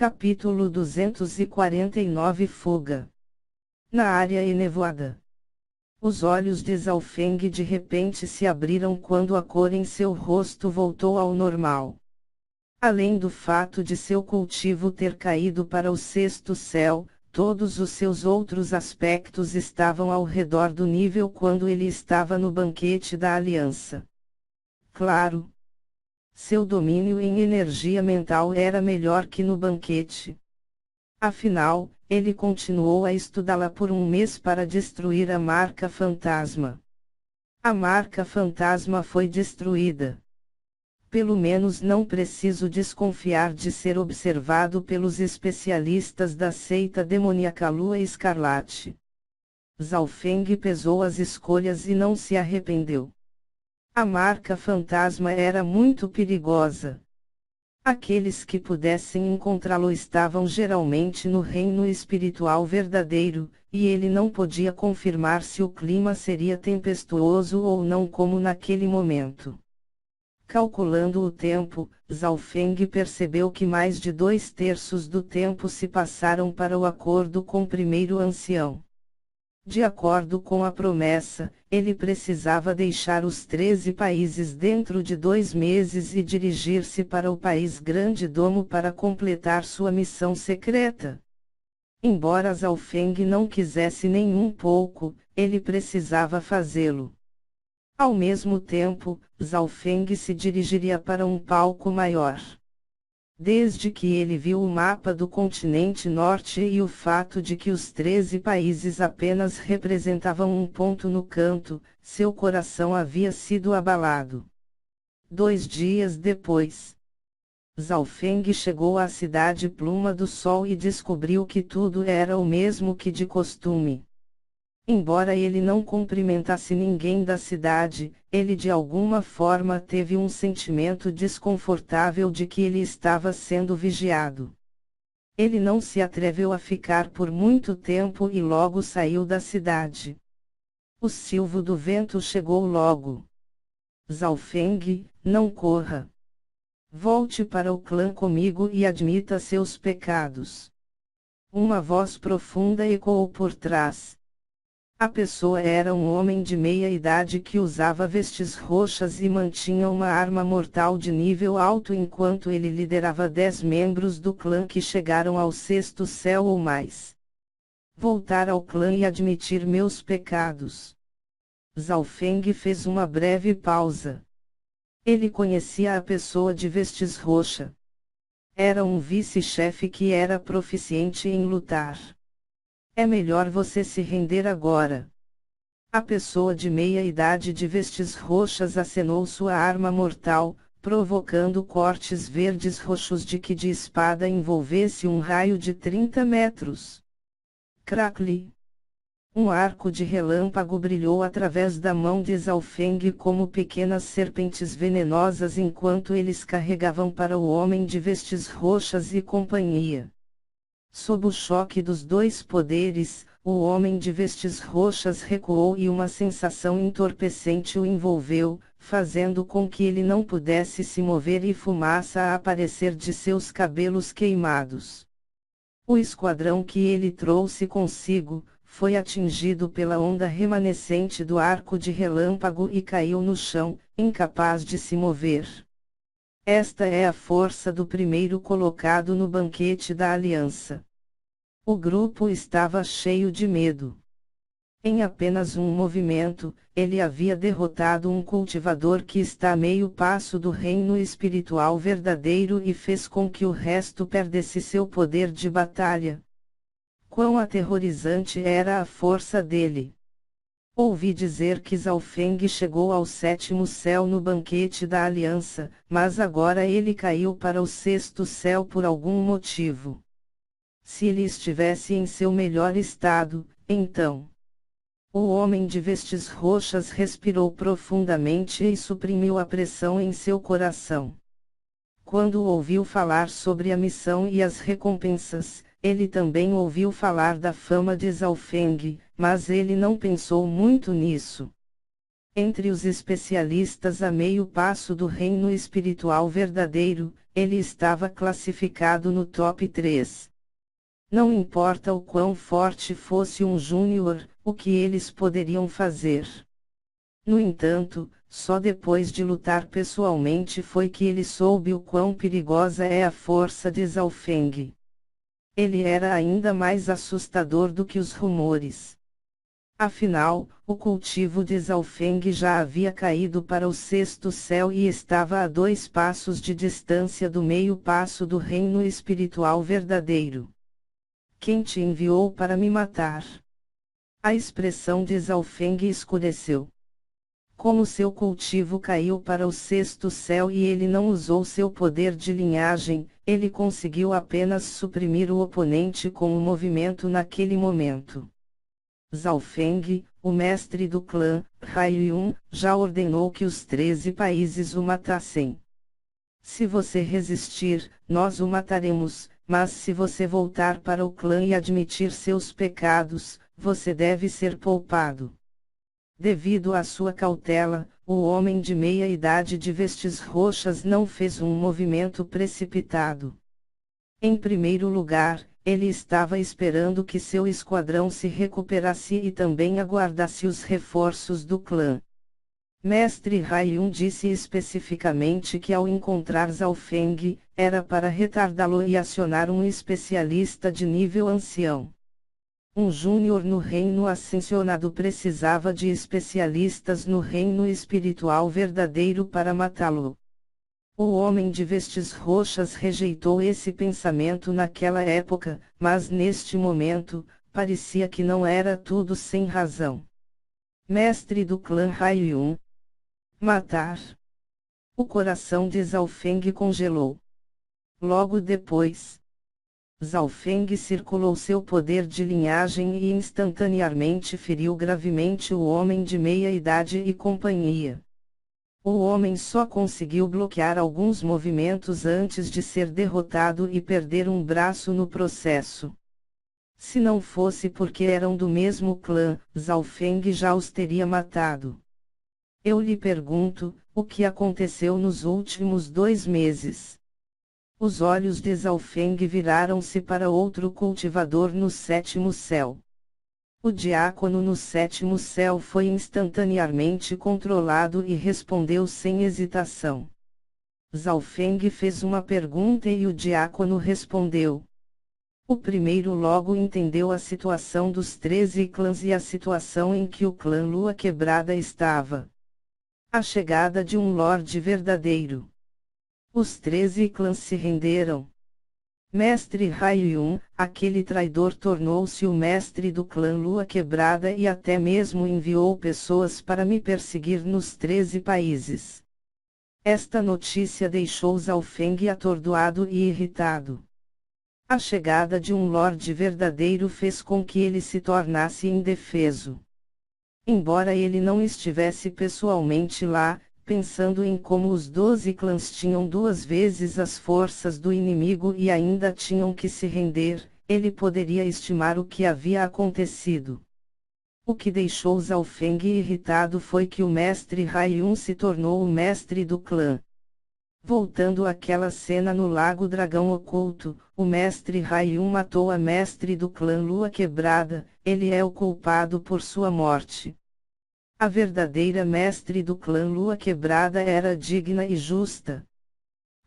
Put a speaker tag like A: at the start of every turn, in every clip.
A: Capítulo 249 Fuga. Na área enevoada. Os olhos de Zhaofeng de repente se abriram quando a cor em seu rosto voltou ao normal. Além do fato de seu cultivo ter caído para o sexto céu, todos os seus outros aspectos estavam ao redor do nível quando ele estava no banquete da aliança. Claro. Seu domínio em energia mental era melhor que no banquete. Afinal, ele continuou a estudá-la por um mês para destruir a marca fantasma. A marca fantasma foi destruída. Pelo menos não preciso desconfiar de ser observado pelos especialistas da seita demoníaca Lua Escarlate. Zhaofeng pesou as escolhas e não se arrependeu. A marca fantasma era muito perigosa. Aqueles que pudessem encontrá-lo estavam geralmente no reino espiritual verdadeiro, e ele não podia confirmar se o clima seria tempestuoso ou não como naquele momento. Calculando o tempo, Zhaofeng percebeu que mais de 2/3 do tempo se passaram para o acordo com o primeiro ancião. De acordo com a promessa, ele precisava deixar os 13 países dentro de 2 meses e dirigir-se para o país Grande Domo para completar sua missão secreta. Embora Zhaofeng não quisesse nem um pouco, ele precisava fazê-lo. Ao mesmo tempo, Zhaofeng se dirigiria para um palco maior. Desde que ele viu o mapa do continente norte e o fato de que os 13 países apenas representavam um ponto no canto, seu coração havia sido abalado. 2 dias depois, Zhaofeng chegou à cidade Pluma do Sol e descobriu que tudo era o mesmo que de costume. Embora ele não cumprimentasse ninguém da cidade, ele de alguma forma teve um sentimento desconfortável de que ele estava sendo vigiado. Ele não se atreveu a ficar por muito tempo e logo saiu da cidade. O silvo do vento chegou logo. Zhaofeng, não corra. Volte para o clã comigo e admita seus pecados. Uma voz profunda ecoou por trás. A pessoa era um homem de meia idade que usava vestes roxas e mantinha uma arma mortal de nível alto enquanto ele liderava 10 membros do clã que chegaram ao 6º céu ou mais. Voltar ao clã e admitir meus pecados. Zhaofeng fez uma breve pausa. Ele conhecia a pessoa de vestes roxa. Era um vice-chefe que era proficiente em lutar. É melhor você se render agora. A pessoa de meia idade de vestes roxas acenou sua arma mortal, provocando cortes verdes roxos de que de espada envolvesse um raio de 30 metros. Crackle! Um arco de relâmpago brilhou através da mão de Zhaofeng como pequenas serpentes venenosas enquanto eles carregavam para o homem de vestes roxas e companhia. Sob o choque dos 2 poderes, o homem de vestes roxas recuou e uma sensação entorpecente o envolveu, fazendo com que ele não pudesse se mover e fumaça a aparecer de seus cabelos queimados. O esquadrão que ele trouxe consigo, foi atingido pela onda remanescente do arco de relâmpago e caiu no chão, incapaz de se mover. Esta é a força do primeiro colocado no banquete da aliança. O grupo estava cheio de medo. Em apenas um movimento, ele havia derrotado um cultivador que está a meio passo do reino espiritual verdadeiro e fez com que o resto perdesse seu poder de batalha. Quão aterrorizante era a força dele! Ouvi dizer que Zhaofeng chegou ao 7º céu no banquete da aliança, mas agora ele caiu para o 6º céu por algum motivo. Se ele estivesse em seu melhor estado, então... O homem de vestes roxas respirou profundamente e suprimiu a pressão em seu coração. Quando ouviu falar sobre a missão e as recompensas, ele também ouviu falar da fama de Zhaofeng, mas ele não pensou muito nisso. Entre os especialistas a meio passo do reino espiritual verdadeiro, ele estava classificado no top 3. Não importa o quão forte fosse um júnior, o que eles poderiam fazer. No entanto, só depois de lutar pessoalmente foi que ele soube o quão perigosa é a força de Zhao Feng. Ele era ainda mais assustador do que os rumores. Afinal, o cultivo de Zhao Feng já havia caído para o sexto céu e estava a 2 passos de distância do meio passo do reino espiritual verdadeiro. Quem te enviou para me matar? A expressão de Zhao Feng escureceu. Como seu cultivo caiu para o sexto céu e ele não usou seu poder de linhagem, ele conseguiu apenas suprimir o oponente com o movimento naquele momento. Zhao Feng, o mestre do clã, Haiyun, já ordenou que os 13 países o matassem. Se você resistir, nós o mataremos, mas se você voltar para o clã e admitir seus pecados, você deve ser poupado. Devido à sua cautela, o homem de meia-idade de vestes roxas não fez um movimento precipitado. Em primeiro lugar, ele estava esperando que seu esquadrão se recuperasse e também aguardasse os reforços do clã. Mestre Haiyun disse especificamente que ao encontrar Zhao Feng, era para retardá-lo e acionar um especialista de nível ancião. Um júnior no reino ascensionado precisava de especialistas no reino espiritual verdadeiro para matá-lo. O homem de vestes roxas rejeitou esse pensamento naquela época, mas neste momento, parecia que não era tudo sem razão. Mestre do clã Haiyun. Matar. O coração de Zhao Feng congelou. Logo depois, Zhao Feng circulou seu poder de linhagem e instantaneamente feriu gravemente o homem de meia-idade e companhia. O homem só conseguiu bloquear alguns movimentos antes de ser derrotado e perder um braço no processo. Se não fosse porque eram do mesmo clã, Zhao Feng já os teria matado. Eu lhe pergunto, o que aconteceu nos últimos 2 meses? Os olhos de Zhao Feng viraram-se para outro cultivador no 7º céu. O diácono no 7º céu foi instantaneamente controlado e respondeu sem hesitação. Zhao Feng fez uma pergunta e o diácono respondeu. O primeiro logo entendeu a situação dos 13 clãs e a situação em que o clã Lua Quebrada estava. A chegada de um lorde verdadeiro. Os 13 clãs se renderam. Mestre Haiyun, aquele traidor tornou-se o mestre do clã Lua Quebrada e até mesmo enviou pessoas para me perseguir nos 13 países. Esta notícia deixou Zhao Feng atordoado e irritado. A chegada de um lorde verdadeiro fez com que ele se tornasse indefeso. Embora ele não estivesse pessoalmente lá, pensando em como os 12 clãs tinham 2 vezes as forças do inimigo e ainda tinham que se render, ele poderia estimar o que havia acontecido. O que deixou Zhao Feng irritado foi que o mestre Haiyun se tornou o mestre do clã. Voltando àquela cena no Lago Dragão Oculto, o mestre Haiyun matou a mestre do clã Lua Quebrada, ele é o culpado por sua morte. A verdadeira mestre do clã Lua Quebrada era digna e justa.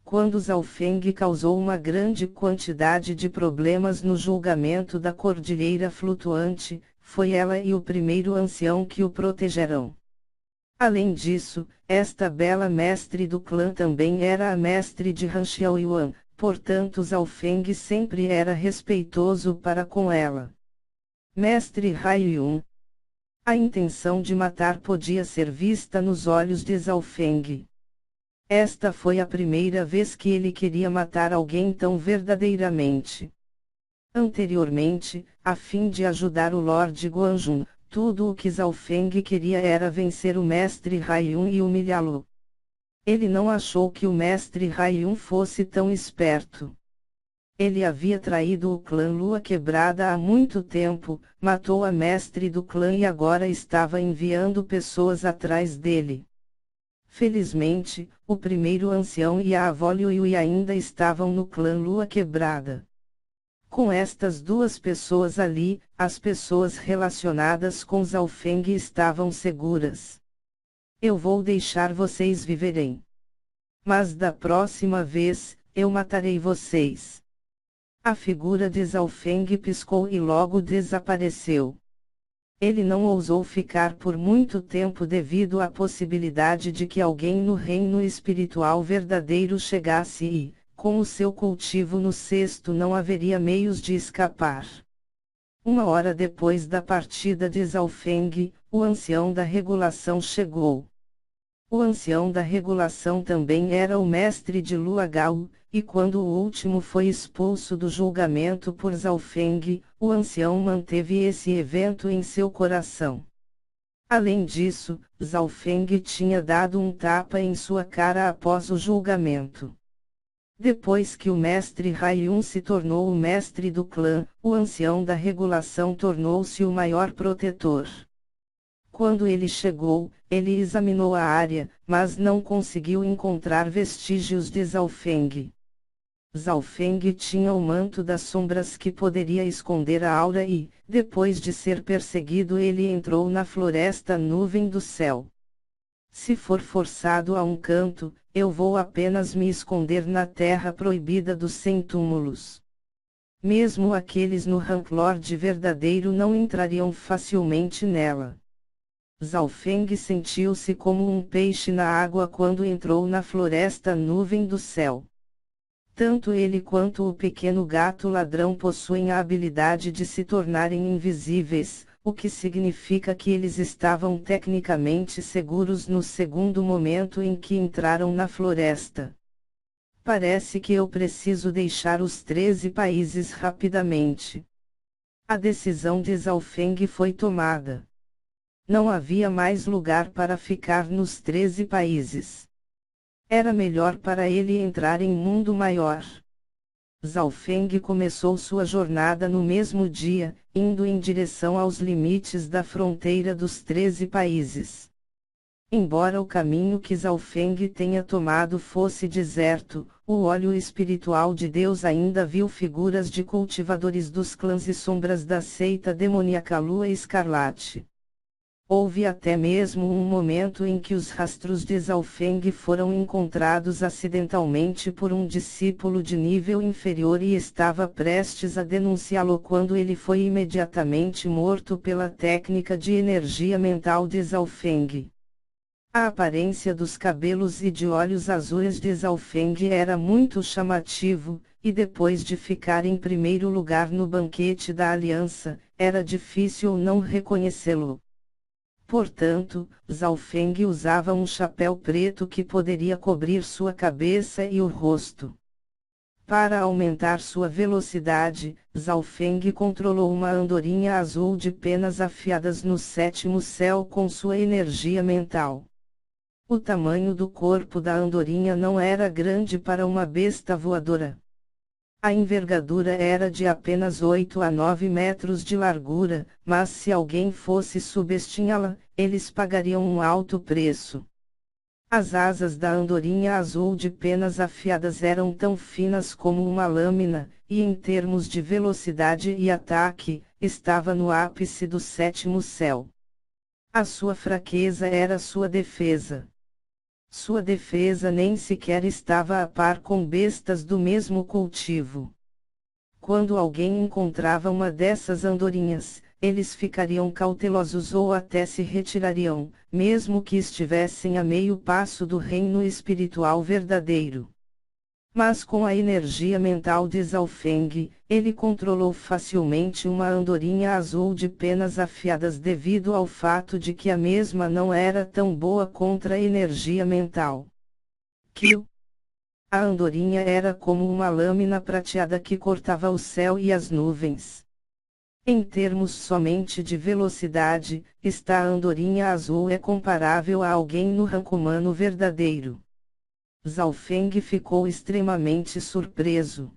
A: Quando Zhao Feng causou uma grande quantidade de problemas no julgamento da Cordilheira Flutuante, foi ela e o primeiro ancião que o protegerão. Além disso, esta bela mestre do clã também era a mestre de Han Xiaoyuan, portanto Zhao Feng sempre era respeitoso para com ela. Mestre Haiyun. A intenção de matar podia ser vista nos olhos de Zhao Feng. Esta foi a primeira vez que ele queria matar alguém tão verdadeiramente. Anteriormente, a fim de ajudar o Lorde Guanjun, tudo o que Zhao Feng queria era vencer o mestre Haiyun e humilhá-lo. Ele não achou que o mestre Haiyun fosse tão esperto. Ele havia traído o clã Lua Quebrada há muito tempo, matou a mestre do clã e agora estava enviando pessoas atrás dele. Felizmente, o primeiro ancião e a avó Liu ainda estavam no clã Lua Quebrada. Com estas duas pessoas ali, as pessoas relacionadas com Zhao Feng estavam seguras. Eu vou deixar vocês viverem. Mas da próxima vez, eu matarei vocês. A figura de Zhao Feng piscou e logo desapareceu. Ele não ousou ficar por muito tempo devido à possibilidade de que alguém no reino espiritual verdadeiro chegasse e, com o seu cultivo no cesto, não haveria meios de escapar. 1 hora depois da partida de Zhao Feng, o ancião da regulação chegou. O ancião da regulação também era o mestre de Lua Gao, e quando o último foi expulso do julgamento por Zhao Feng, o ancião manteve esse evento em seu coração. Além disso, Zhao Feng tinha dado um tapa em sua cara após o julgamento. Depois que o mestre Haiyun se tornou o mestre do clã, o ancião da regulação tornou-se o maior protetor. Quando ele chegou, ele examinou a área, mas não conseguiu encontrar vestígios de Zhao Feng. Zhao Feng tinha o manto das sombras que poderia esconder a aura e, depois de ser perseguido, ele entrou na floresta nuvem do céu. Se for forçado a um canto, eu vou apenas me esconder na terra proibida dos 100 túmulos. Mesmo aqueles no Ranklord verdadeiro não entrariam facilmente nela. Zhao Feng sentiu-se como um peixe na água quando entrou na floresta nuvem do céu. Tanto ele quanto o pequeno gato ladrão possuem a habilidade de se tornarem invisíveis, o que significa que eles estavam tecnicamente seguros no segundo momento em que entraram na floresta. Parece que eu preciso deixar os 13 países rapidamente. A decisão de Zhao Feng foi tomada. Não havia mais lugar para ficar nos 13 países. Era melhor para ele entrar em mundo maior. Zhao Feng começou sua jornada no mesmo dia, indo em direção aos limites da fronteira dos 13 países. Embora o caminho que Zhao Feng tenha tomado fosse deserto, o olho espiritual de Deus ainda viu figuras de cultivadores dos clãs e sombras da seita demoníaca Lua Escarlate. Houve até mesmo um momento em que os rastros de Zhao Feng foram encontrados acidentalmente por um discípulo de nível inferior e estava prestes a denunciá-lo quando ele foi imediatamente morto pela técnica de energia mental de Zhao Feng. A aparência dos cabelos e de olhos azuis de Zhao Feng era muito chamativo, e depois de ficar em primeiro lugar no banquete da aliança, era difícil não reconhecê-lo. Portanto, Zhao Feng usava um chapéu preto que poderia cobrir sua cabeça e o rosto. Para aumentar sua velocidade, Zhao Feng controlou uma andorinha azul de penas afiadas no 7º céu com sua energia mental. O tamanho do corpo da andorinha não era grande para uma besta voadora. A envergadura era de apenas 8 a 9 metros de largura, mas se alguém fosse subestimá-la, eles pagariam um alto preço. As asas da andorinha azul de penas afiadas eram tão finas como uma lâmina, e em termos de velocidade e ataque, estava no ápice do 7º céu. A sua fraqueza era sua defesa. Sua defesa nem sequer estava a par com bestas do mesmo cultivo. Quando alguém encontrava uma dessas andorinhas, eles ficariam cautelosos ou até se retirariam, mesmo que estivessem a meio passo do reino espiritual verdadeiro. Mas com a energia mental de Zhao Feng, ele controlou facilmente uma andorinha azul de penas afiadas devido ao fato de que a mesma não era tão boa contra a energia mental. A andorinha era como uma lâmina prateada que cortava o céu e as nuvens. Em termos somente de velocidade, esta andorinha azul é comparável a alguém no rank humano verdadeiro. Zhao Feng ficou extremamente surpreso.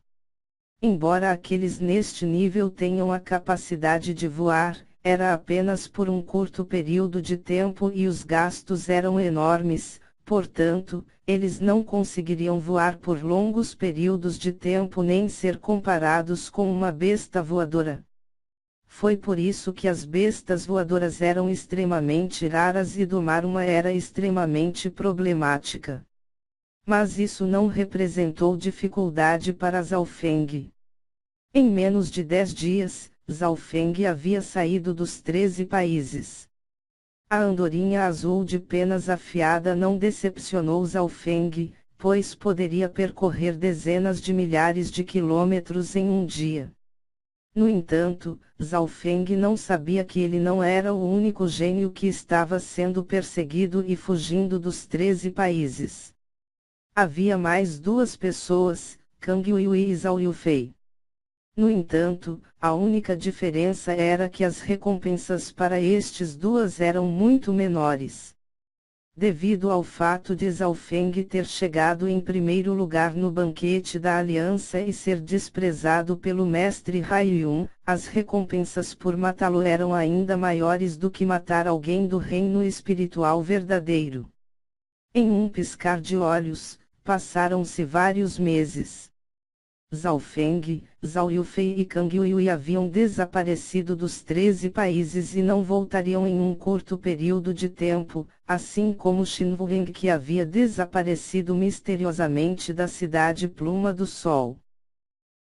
A: Embora aqueles neste nível tenham a capacidade de voar, era apenas por um curto período de tempo e os gastos eram enormes, Portanto, eles não conseguiriam voar por longos períodos de tempo nem ser comparados com uma besta voadora. Foi por isso que as bestas voadoras eram extremamente raras e domar uma era extremamente problemática. Mas isso não representou dificuldade para Zhaofeng. Em menos de 10 dias, Zhaofeng havia saído dos 13 países. A andorinha azul de penas afiada não decepcionou Zhaofeng, pois poderia percorrer dezenas de milhares de quilômetros em um dia. No entanto, Zhaofeng não sabia que ele não era o único gênio que estava sendo perseguido e fugindo dos 13 países. Havia mais duas pessoas, Kang Yui e Zhao Yufei. No entanto, a única diferença era que as recompensas para estes duas eram muito menores. Devido ao fato de Zhaofeng ter chegado em primeiro lugar no banquete da aliança e ser desprezado pelo mestre Haiyun, as recompensas por matá-lo eram ainda maiores do que matar alguém do reino espiritual verdadeiro. Em um piscar de olhos, passaram-se vários meses. Zhaofeng, Zhao Yufei e Kang Yui haviam desaparecido dos 13 países e não voltariam em um curto período de tempo, assim como Xin Wang que havia desaparecido misteriosamente da cidade Pluma do Sol.